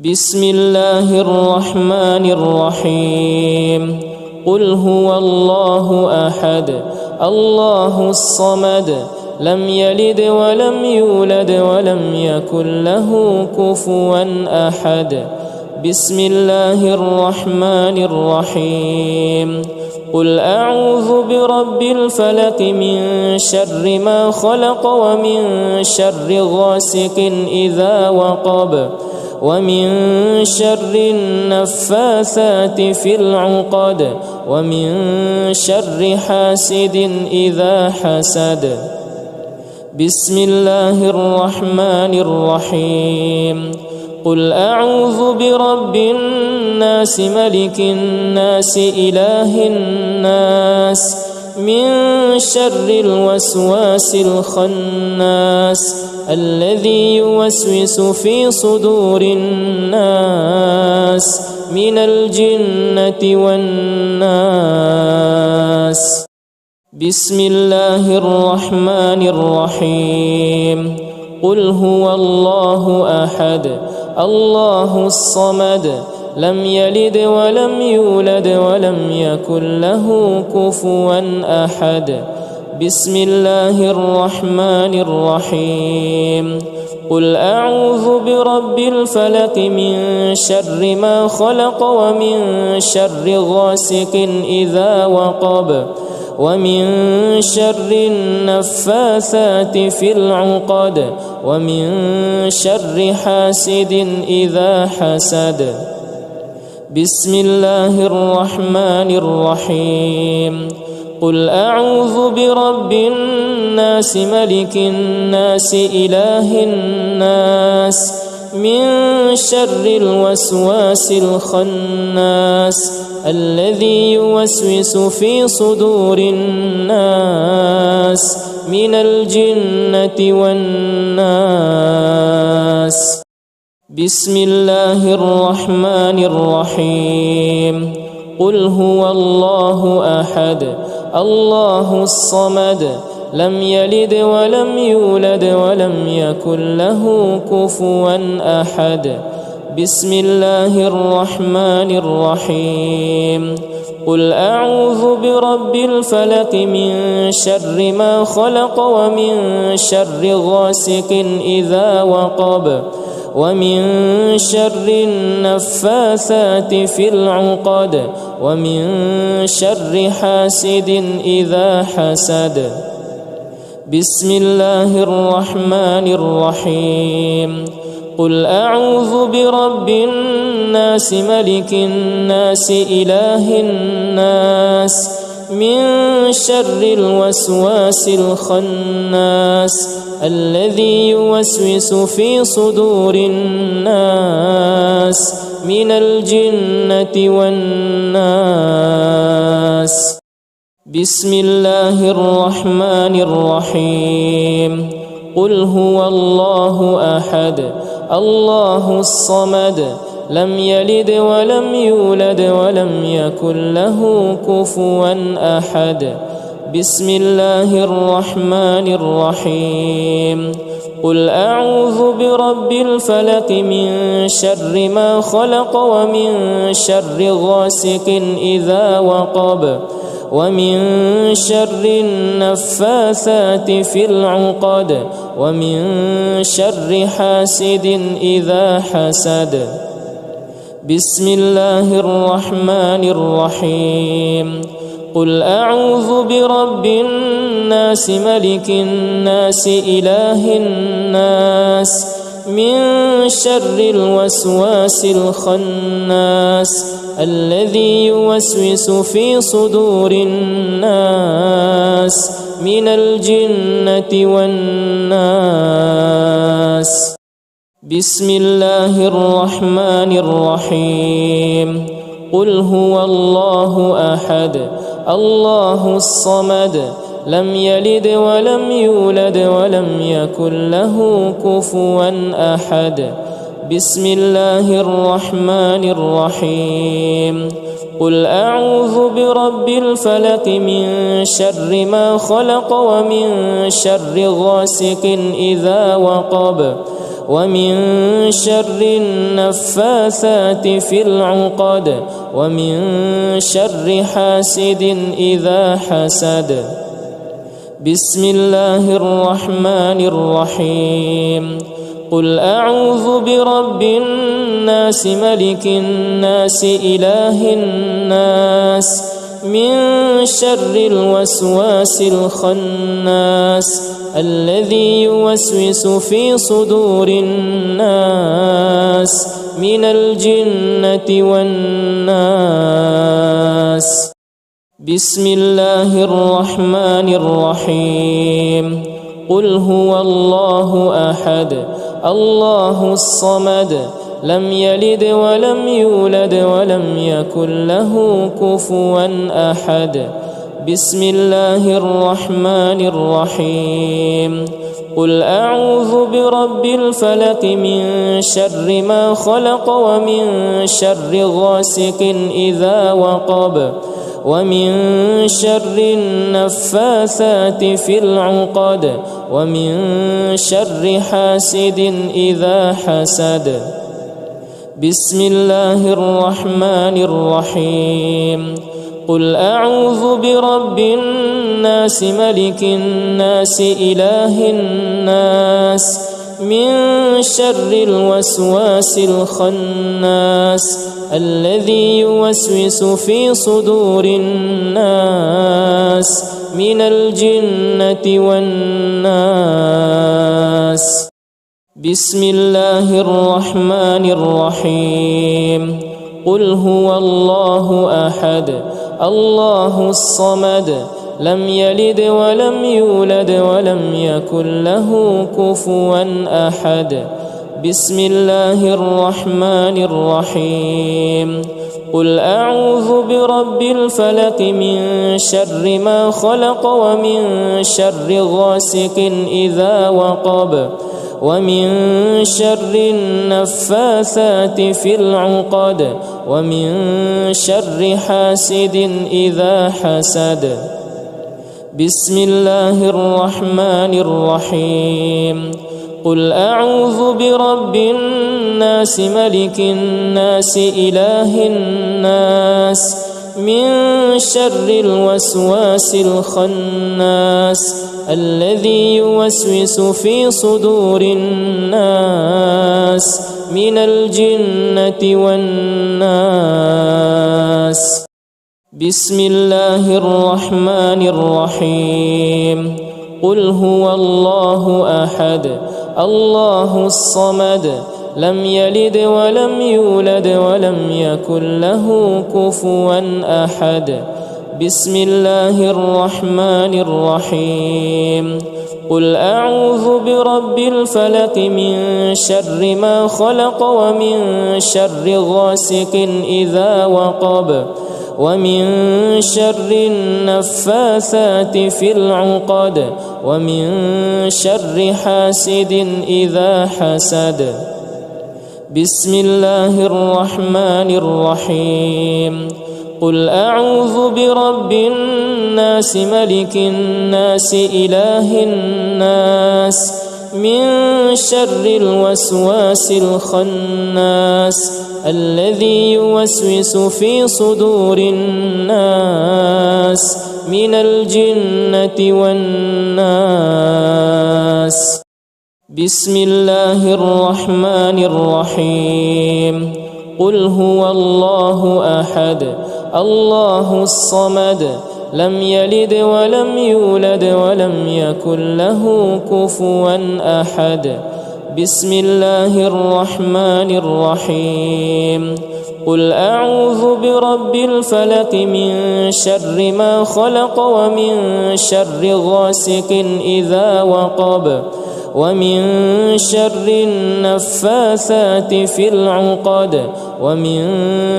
بسم الله الرحمن الرحيم قل هو الله أحد الله الصمد لم يلد ولم يولد ولم يكن له كفوا أحد بسم الله الرحمن الرحيم قل أعوذ برب الفلق من شر ما خلق ومن شر غاسق إذا وقب ومن شر النفاثات في العقد ومن شر حاسد إذا حسد بسم الله الرحمن الرحيم قل أعوذ برب الناس ملك الناس إله الناس من شر الوسواس الخناس الذي يوسوس في صدور الناس من الجنة والناس بسم الله الرحمن الرحيم قل هو الله أحد الله الصمد لم يلد ولم يولد ولم يكن له كفوا أحد بسم الله الرحمن الرحيم قل أعوذ برب الفلق من شر ما خلق ومن شر غاسق إذا وقب ومن شر النفاثات في العقد ومن شر حاسد إذا حسد بسم الله الرحمن الرحيم قل أعوذ برب الناس ملك الناس إله الناس من شر الوسواس الخناس الذي يوسوس في صدور الناس من الجنة والناس بسم الله الرحمن الرحيم قل هو الله أحد الله الصمد لم يلد ولم يولد ولم يكن له كفوا أحد بسم الله الرحمن الرحيم قل أعوذ برب الفلق من شر ما خلق ومن شر غاسق إذا وقب ومن شر النفاثات في العقد ومن شر حاسد إذا حسد بسم الله الرحمن الرحيم قل أعوذ برب الناس ملك الناس إله الناس من شر الوسواس الخناس الذي يوسوس في صدور الناس من الجنة والناس بسم الله الرحمن الرحيم قل هو الله أحد الله الصمد لم يلد ولم يولد ولم يكن له كفوا أحد بسم الله الرحمن الرحيم قل أعوذ برب الفلق من شر ما خلق ومن شر غاسق إذا وقب ومن شر النفاثات في العقد ومن شر حاسد إذا حسد بسم الله الرحمن الرحيم قل أعوذ برب الناس ملك الناس إله الناس من شر الوسواس الخناس الذي يوسوس في صدور الناس من الجنة والناس بسم الله الرحمن الرحيم قل هو الله أحد الله الصمد لم يلد ولم يولد ولم يكن له كفوا أحد بسم الله الرحمن الرحيم قل أعوذ برب الفلق من شر ما خلق ومن شر غاسق إذا وقب ومن شر النفاثات في العقد ومن شر حاسد إذا حسد. بسم الله الرحمن الرحيم. قل أعوذ برب الناس ملك الناس إله الناس من شر الوسواس الخناس الذي يوسوس في صدور الناس من الجنة والناس. بسم الله الرحمن الرحيم. قل هو الله أحد الله الصمد لم يلد ولم يولد ولم يكن له كفوا أحد. بسم الله الرحمن الرحيم. قل أعوذ برب الفلق من شر ما خلق ومن شر غاسق إذا وقب ومن شر النفاثات في العقد ومن شر حاسد إذا حسد. بسم الله الرحمن الرحيم. قل أعوذ برب الناس ملك الناس إله الناس من شر الوسواس الخناس الذي يوسوس في صدور الناس من الجنة والناس. بسم الله الرحمن الرحيم. قل هو الله أحد الله الصمد لم يلد ولم يولد ولم يكن له كفوا أحد. بسم الله الرحمن الرحيم. قل أعوذ برب الفلق من شر ما خلق ومن شر غاسق إذا وقب ومن شر النفاثات في العقد ومن شر حاسد إذا حسد. بسم الله الرحمن الرحيم. قل أعوذ برب الناس ملك الناس إله الناس من شر الوسواس الخناس الذي يوسوس في صدور الناس من الجنة والناس. بسم الله الرحمن الرحيم. قل هو الله أحد الله الصمد لم يلد ولم يولد ولم يكن له كفوا أحد. بسم الله الرحمن الرحيم. قل أعوذ برب الفلق من شر ما خلق ومن شر غاسق إذا وقب ومن شر النفاثات في العقد ومن شر حاسد إذا حسد. بسم الله الرحمن الرحيم. قل أعوذ برب الناس ملك الناس إله الناس من شر الوسواس الخناس الذي يوسوس في صدور الناس من الجنة والناس. بسم الله الرحمن الرحيم. قل هو الله أحد الله الصمد لم يلد ولم يولد ولم يكن له كفوا أحد. بسم الله الرحمن الرحيم. قل أعوذ برب الفلق من شر ما خلق ومن شر غاسق إذا وقب ومن شر النفاثات في العقد ومن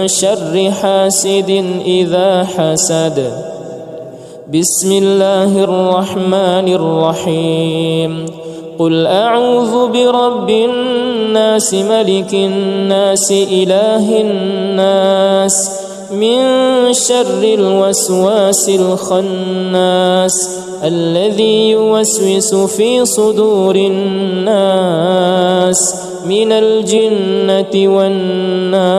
شر حاسد إذا حسد. بسم الله الرحمن الرحيم. قل أعوذ برب الناس ملك الناس إله الناس من شر الوسواس الخناس الذي يوسوس في صدور الناس من الجنة والناس.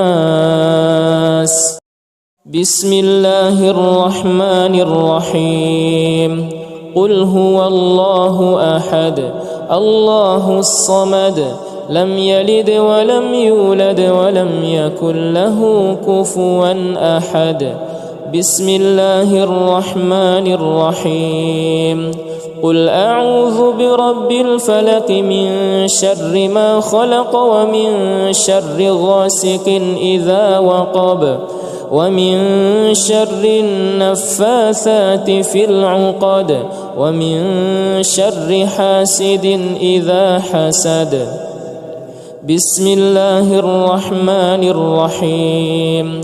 بسم الله الرحمن الرحيم. قل هو الله أحد الله الصمد لم يلد ولم يولد ولم يكن له كفوا أحد. بسم الله الرحمن الرحيم. قل أعوذ برب الفلق من شر ما خلق ومن شر غاسق إذا وقب ومن شر النفاثات في العقد ومن شر حاسد إذا حسد. بسم الله الرحمن الرحيم.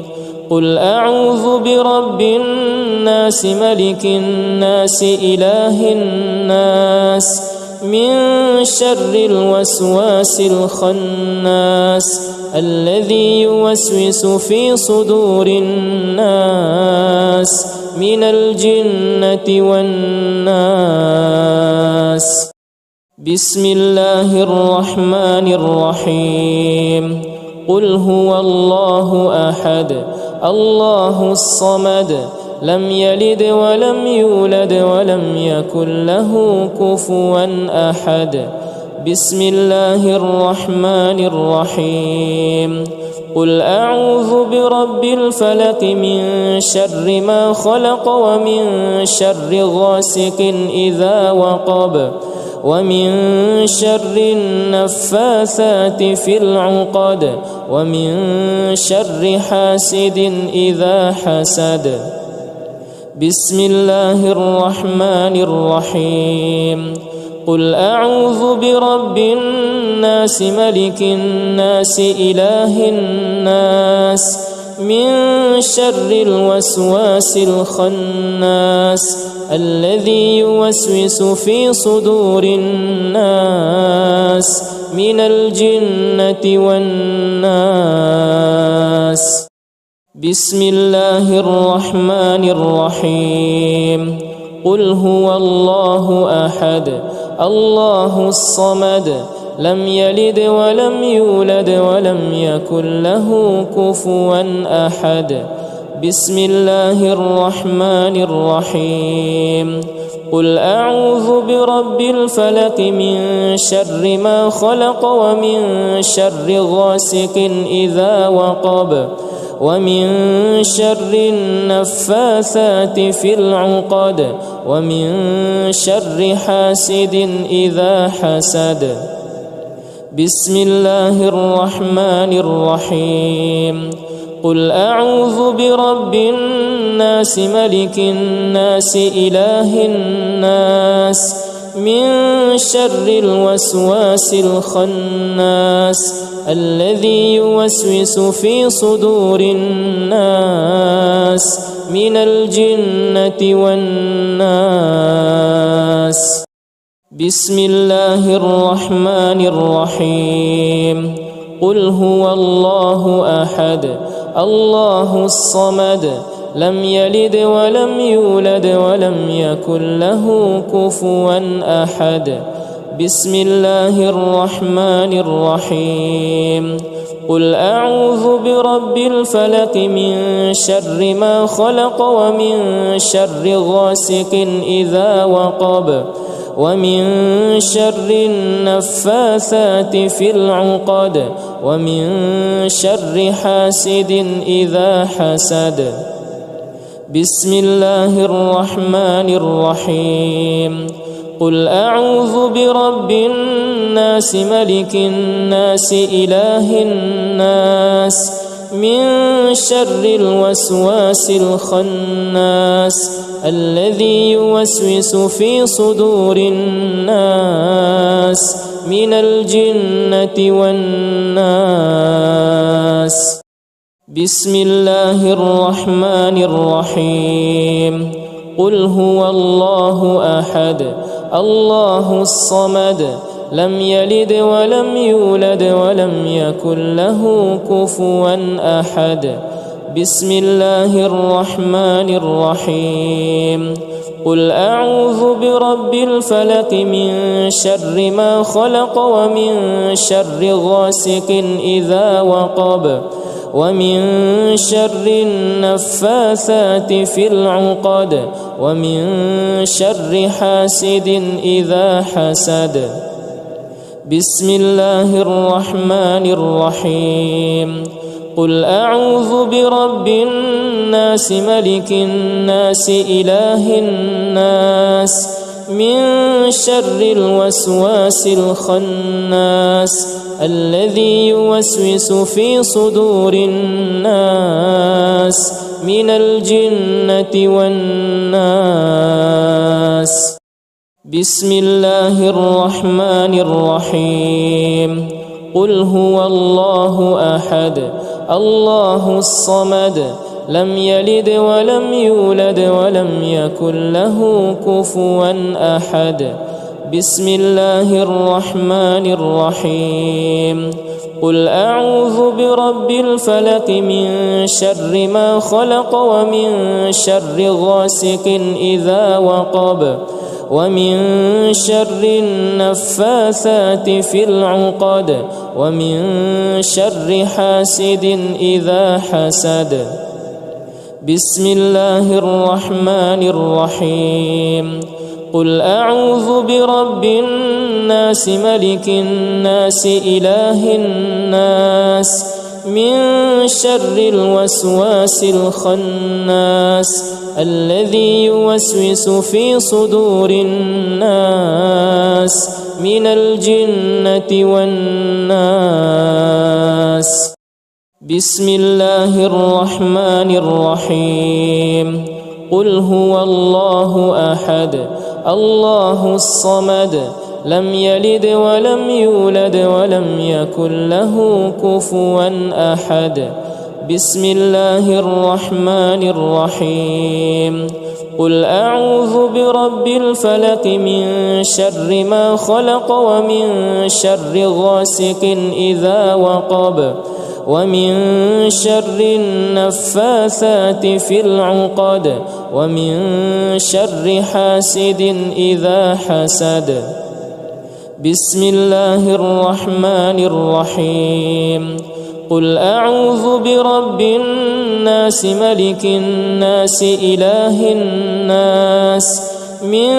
قل أعوذ برب الناس ملك الناس إله الناس من شر الوسواس الخناس الذي يوسوس في صدور الناس من الجنة والناس. بسم الله الرحمن الرحيم. قل هو الله أحد الله الصمد لم يلد ولم يولد ولم يكن له كفوا أحد. بسم الله الرحمن الرحيم. قل أعوذ برب الفلق من شر ما خلق ومن شر غاسق إذا وقب ومن شر النفاثات في العقد ومن شر حاسد إذا حسد. بسم الله الرحمن الرحيم. قل أعوذ برب الناس ملك الناس إله الناس من شر الوسواس الخناس الذي يوسوس في صدور الناس من الجنة والناس. بسم الله الرحمن الرحيم. قل هو الله أحد الله الصمد لم يلد ولم يولد ولم يكن له كفوا أحد. بسم الله الرحمن الرحيم. قل أعوذ برب الفلق من شر ما خلق ومن شر غاسق إذا وقب ومن شر النفاثات في العقد ومن شر حاسد إذا حسد. بسم الله الرحمن الرحيم. قل أعوذ برب الناس ملك الناس إله الناس من شر الوسواس الخناس الذي يوسوس في صدور الناس من الجنة والناس. بسم الله الرحمن الرحيم. قل هو الله أحد الله الصمد لم يلد ولم يولد ولم يكن له كفوا أحد. بسم الله الرحمن الرحيم. قل أعوذ برب الفلق من شر ما خلق ومن شر غاسق إذا وقب ومن شر النفاثات في العقد ومن شر حاسد إذا حسد. بسم الله الرحمن الرحيم. قل أعوذ برب الناس ملك الناس إله الناس من شر الوسواس الخناس الذي يوسوس في صدور الناس من الجنة والناس. بسم الله الرحمن الرحيم. قل هو الله أحد الله الصمد لم يلد ولم يولد ولم يكن له كفوا أحد. بسم الله الرحمن الرحيم. قل أعوذ برب الفلق من شر ما خلق ومن شر غاسق إذا وقب ومن شر النفاثات في العقد ومن شر حاسد إذا حسد. بسم الله الرحمن الرحيم. قل أعوذ برب الناس ملك الناس إله الناس من شر الوسواس الخناس الذي يوسوس في صدور الناس من الجنة والناس. بسم الله الرحمن الرحيم. قل هو الله أحد الله الصمد لم يلد ولم يولد ولم يكن له كفوا أحد. بسم الله الرحمن الرحيم. قل أعوذ برب الفلق من شر ما خلق ومن شر غاسق إذا وقب ومن شر النفاثات في العقد ومن شر حاسد إذا حسد. بسم الله الرحمن الرحيم. قل أعوذ برب الناس ملك الناس إله الناس من شر الوسواس الخناس الذي يوسوس في صدور الناس من الجنة والناس. بسم الله الرحمن الرحيم. قل هو الله أحد الله الصمد لم يلد ولم يولد ولم يكن له كفوا أحد. بسم الله الرحمن الرحيم. قل أعوذ برب الفلق من شر ما خلق ومن شر غاسق إذا وقب ومن شر النفاثات في العقد ومن شر حاسد إذا حسد. بسم الله الرحمن الرحيم. قل أعوذ برب الناس ملك الناس إله الناس من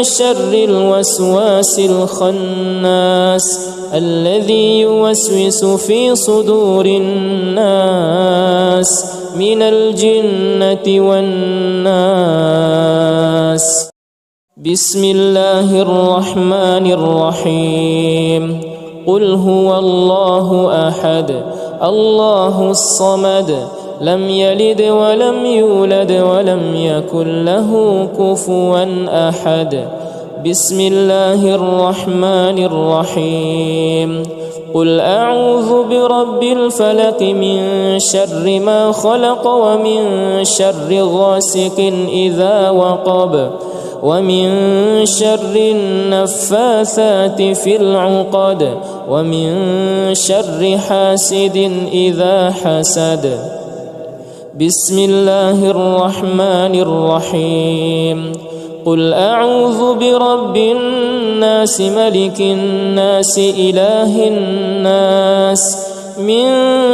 شر الوسواس الخناس الذي يوسوس في صدور الناس من الجنة والناس. بسم الله الرحمن الرحيم. قل هو الله أحد الله الصمد لم يلد ولم يولد ولم يكن له كفوا أحد. بسم الله الرحمن الرحيم. قل أعوذ برب الفلق من شر ما خلق ومن شر غاسق إذا وقب ومن شر النفاثات في العقد ومن شر حاسد إذا حسد. بسم الله الرحمن الرحيم. قل أعوذ برب الناس ملك الناس إله الناس من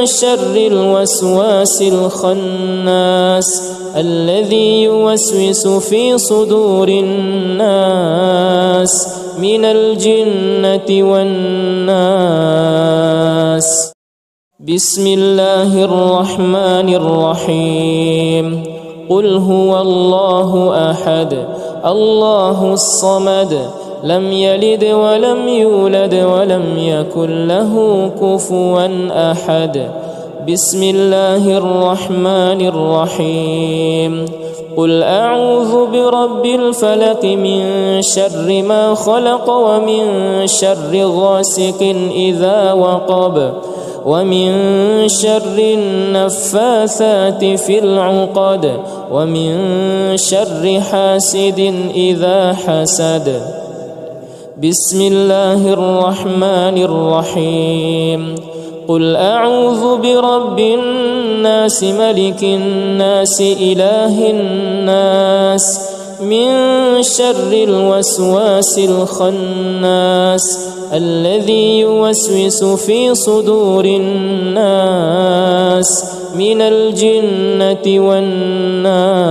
شر الوسواس الخناس الذي يوسوس في صدور الناس من الجنة والناس. بسم الله الرحمن الرحيم. قل هو الله أحد الله الصمد لم يلد ولم يولد ولم يكن له كفوا أحد. بسم الله الرحمن الرحيم. قل أعوذ برب الفلق من شر ما خلق ومن شر غاسق إذا وقب ومن شر النفاثات في العقد ومن شر حاسد إذا حسد. بسم الله الرحمن الرحيم. قل أعوذ برب الناس ملك الناس إله الناس من شر الوسواس الخناس الذي يوسوس في صدور الناس من الجنة والناس.